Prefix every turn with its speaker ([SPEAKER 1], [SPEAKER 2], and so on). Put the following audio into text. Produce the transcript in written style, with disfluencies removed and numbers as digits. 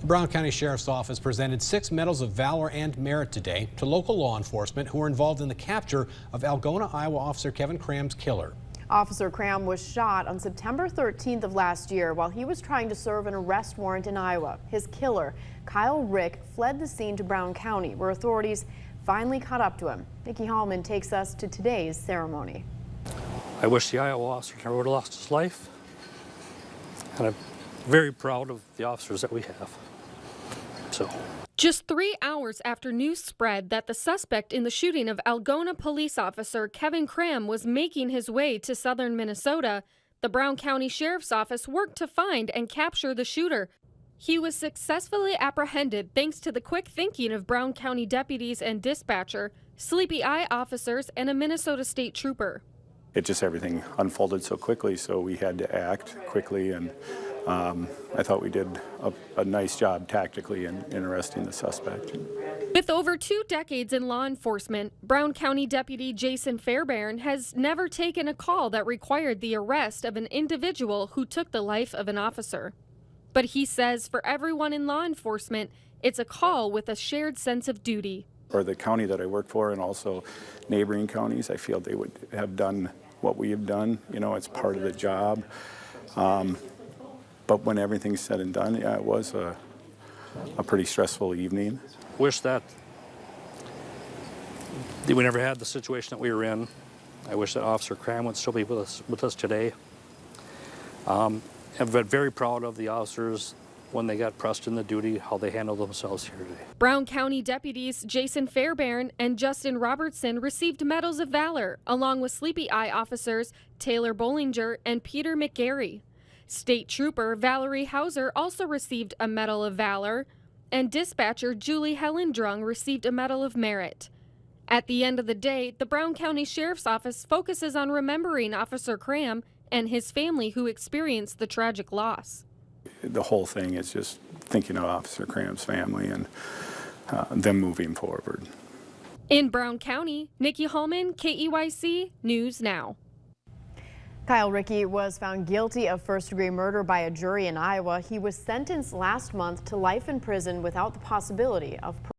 [SPEAKER 1] The Brown County Sheriff's Office presented 6 medals of valor and merit today to local law enforcement who were involved in the capture of Algona, Iowa officer Kevin Cram's killer.
[SPEAKER 2] Officer Cram was shot on September 13th of last year while he was trying to serve an arrest warrant in Iowa. His killer, Kyle Rick, fled the scene to Brown County, where authorities finally caught up to him. Nikki Hallman takes us to today's ceremony.
[SPEAKER 3] I wish the Iowa officer never would have lost his life, and I'm very proud of the officers that we have.
[SPEAKER 4] Just 3 hours after news spread that the suspect in the shooting of Algona police officer Kevin Cram was making his way to southern Minnesota, the Brown County Sheriff's Office worked to find and capture the shooter. He was successfully apprehended thanks to the quick thinking of Brown County deputies and dispatcher, sleepy eye officers, and a Minnesota state trooper.
[SPEAKER 5] Everything unfolded so quickly, so we had to act quickly, and I thought we did a nice job tactically in arresting the suspect.
[SPEAKER 4] With over 2 decades in law enforcement, Brown County Deputy Jason Fairbairn has never taken a call that required the arrest of an individual who took the life of an officer. But he says for everyone in law enforcement, it's a call with a shared sense of duty.
[SPEAKER 5] For the county that I work for and also neighboring counties, I feel they would have done what we have done. You know, it's part of the job. But when everything's said and done, yeah, it was a pretty stressful evening.
[SPEAKER 3] Wish that we never had the situation that we were in. I wish that Officer Cram would still be with us today. I'm very proud of the officers when they got pressed in the duty, how they handled themselves here today.
[SPEAKER 4] Brown County deputies Jason Fairbairn and Justin Robertson received medals of valor, along with sleepy eye officers Taylor Bollinger and Peter McGarry. State Trooper Valerie Hauser also received a Medal of Valor, and dispatcher Julie Hellendrung received a Medal of Merit. At the end of the day, the Brown County Sheriff's Office focuses on remembering Officer Cram and his family who experienced the tragic loss.
[SPEAKER 5] The whole thing is just thinking of Officer Cram's family and them moving forward.
[SPEAKER 4] In Brown County, Nikki Hallman, KEYC News Now.
[SPEAKER 2] Kyle Rickey was found guilty of first-degree murder by a jury in Iowa. He was sentenced last month to life in prison without the possibility of parole.